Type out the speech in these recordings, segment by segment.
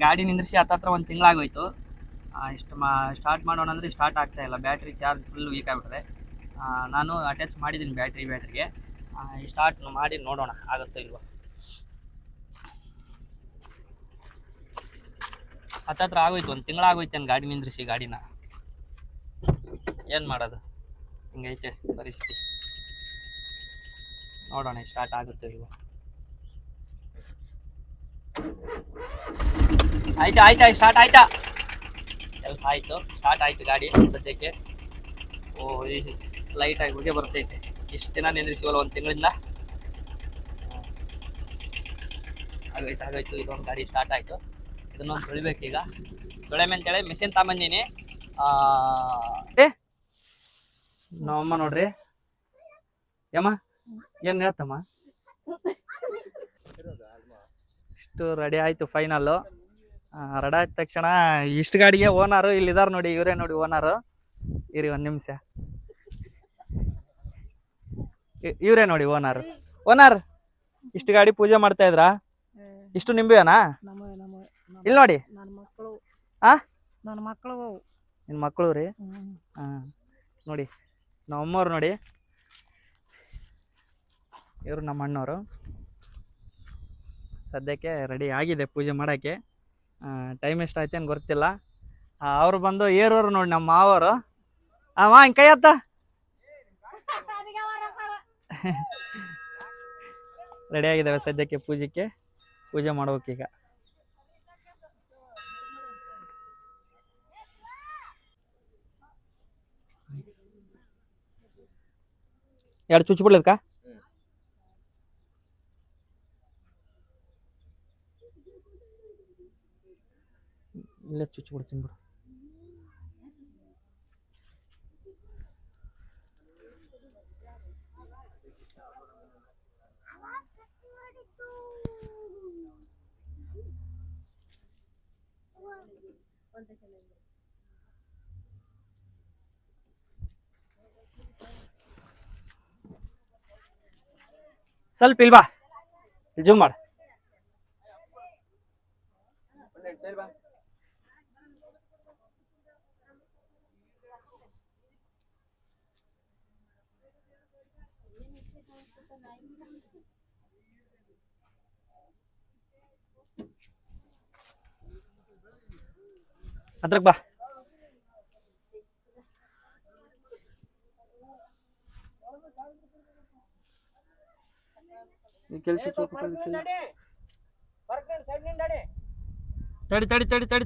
ಗಾಡಿ ನಿಂದ್ರಿಸಿ ಹತ್ತತ್ರ ಒಂದು ತಿಂಗಳಾಗೋಯ್ತು. ಇಷ್ಟು ಸ್ಟಾರ್ಟ್ ಮಾಡೋಣ ಅಂದರೆ ಸ್ಟಾರ್ಟ್ ಆಗ್ತಾ ಇಲ್ಲ. ಬ್ಯಾಟ್ರಿ ಚಾರ್ಜ್ ಫುಲ್ ವೀಕ್ ಆಗಿಬಿಟ್ಟಿದೆ. ನಾನು ಅಟ್ಯಾಚ್ ಮಾಡಿದ್ದೀನಿ ಬ್ಯಾಟ್ರಿಗೆ. ಸ್ಟಾರ್ಟ್ ಮಾಡಿ ನೋಡೋಣ ಆಗುತ್ತೋ ಇಲ್ವೋ. ಹತ್ತತ್ರ ಆಗೋಯ್ತು, ಒಂದು ತಿಂಗಳಾಗೋಯ್ತೇನು ಗಾಡಿ ನಿಂದ್ರಿಸಿ. ಗಾಡಿನ ಏನು ಮಾಡೋದು, ಹಿಂಗೈತೆ ಪರಿಸ್ಥಿತಿ. ನೋಡೋಣ ಸ್ಟಾರ್ಟ್ ಆಗುತ್ತೋ ಇಲ್ವೋ. ಆಯ್ತಾ ಸ್ಟಾರ್ಟ್ ಆಯ್ತಾ? ಕೆಲಸ ಆಯಿತು, ಸ್ಟಾರ್ಟ್ ಆಯಿತು ಗಾಡಿ ಸದ್ಯಕ್ಕೆ. ಲೈಟಾಗಿ ಹೊಗೆ ಬರ್ತೈತೆ. ಇಷ್ಟು ದಿನ ನಿಂದ್ರಿಸಿವಲ್ಲ ಒಂದು ತಿಂಗಳಿಂದ. ಆಗೋಯ್ತು ಇದೊಂದು ಗಾಡಿ ಸ್ಟಾರ್ಟ್ ಆಯಿತು. ಇದನ್ನೊಂದು ತೊಳಿಬೇಕೀಗ. ತೊಳೆಮೇಂತೇಳಿ ಮಿಷಿನ್ ತಗೊಂಬಂದೀನಿ. ನಮ್ಮಮ್ಮ ನೋಡ್ರಿ. ಯಮ್ಮ ಏನು ಹೇಳ್ತಮ್ಮ? ಇಷ್ಟು ರೆಡಿ ಆಯಿತು ಫೈನಲ್ಲು. ರೆಡಿ ಆದ ತಕ್ಷಣ ಇಷ್ಟು ಗಾಡಿಗೆ ಓನರು ಇಲ್ಲಿದ್ದಾರೆ ನೋಡಿ. ಇವರೇ ನೋಡಿ ಓನರು. ಇರಿ ಒಂದು ನಿಮಿಷ. ಇವರೇ ನೋಡಿ ಓನರ್. ಇಷ್ಟು ಗಾಡಿ ಪೂಜೆ ಮಾಡ್ತಾ ಇದ್ರಾ? ಇಷ್ಟು ನಿಂಬೆನಾ? ಇಲ್ಲಿ ನೋಡಿ. ನಿನ್ನ ಮಕ್ಕಳು ರೀ? ನೋಡಿ ನಮ್ಮಮ್ಮವ್ರು ನೋಡಿ. ಇವರು ನಮ್ಮ ಅಣ್ಣವರು. ಸದ್ಯಕ್ಕೆ ರೆಡಿ ಆಗಿದೆ ಪೂಜೆ ಮಾಡೋಕ್ಕೆ. ಟೈಮ್ ಎಷ್ಟಾಯ್ತೇನು ಗೊತ್ತಿಲ್ಲ. ಅವರು ಬಂದು ಏರೋರು ನೋಡಿ ನಮ್ಮ ಮಾವರು. ಹಿಂಗೆ ಕೈ ಹತ್ತ. ರೆಡಿ ಆಗಿದ್ದಾವೆ ಸದ್ಯಕ್ಕೆ ಪೂಜೆ ಮಾಡ್ಬೇಕೀಗ. ಎರಡು ಚುಚ್ಚು ಬಿಡ್ಲಕ್ಕ? ಇಲ್ಲ ಚುಚ್ಚು ಬಿಡ್ತೀನಿ ಬಿಡು. ಸ್ವಲ್ಪ ಇಲ್ವಾ ಜೂಮ್ ಮಾಡು. ಅದ್ರಕ್ಕೆ ಬಾ.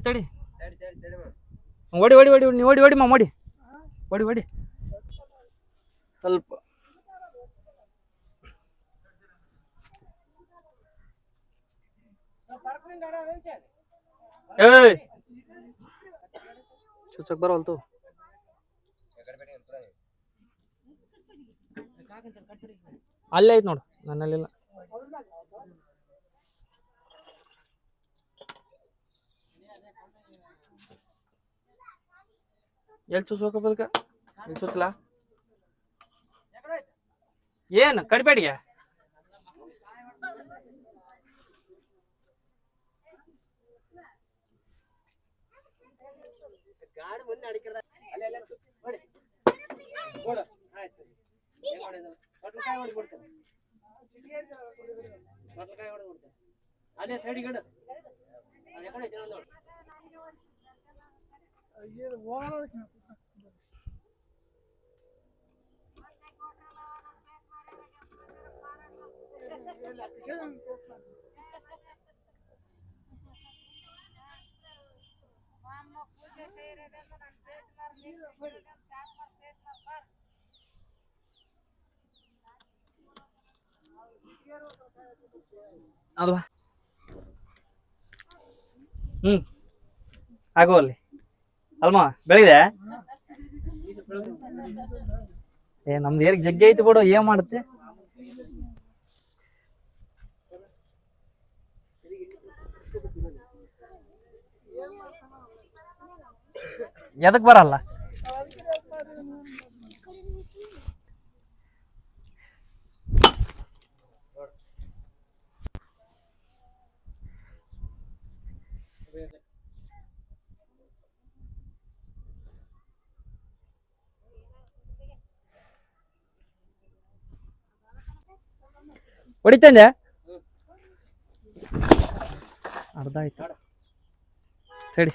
ತಡಿ. ಓಡಿ ಸ್ವಲ್ಪ. ಚುಚ್ಚಕ್ ಬರವಲ್ತು. ಅಲ್ಲೇ ಐತ್ ನೋಡು, ನನ್ನಲ್ಲಿಲ್ಲ. ಎಲ್ಲಿ ಚುಚ್ಚೋಕ ಬದಕ? ಎಲ್ಲಿ ಚುಚ್ಚಲಾ? ಏನು ಕಡಿಬೇಡಿಗೆ? ಅಲ್ಲೇ ಸೈಡ್ ಗಿಡ ಅದೇ ಕಡೆ ನೋಡಿ. ಅಲ್ವಾ ಆಗೋಲ್ಲಿ ಅಲ್ಮಾ ಬೆಳಿದೆ. ನಮ್ದು ಏರಿಗ್ ಜಗ್ಗಿ ಐತಿ ಬಿಡು, ಏನ್ ಮಾಡುತ್ತೆ. ಎದಕ್ ಬರಲ್ಲ? ಹೊಡಿತಂದೆ ಅರ್ಧ ಆಯ್ತು ಸರಿ.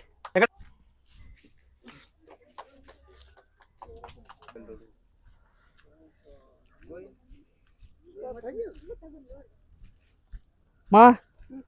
ಮಾ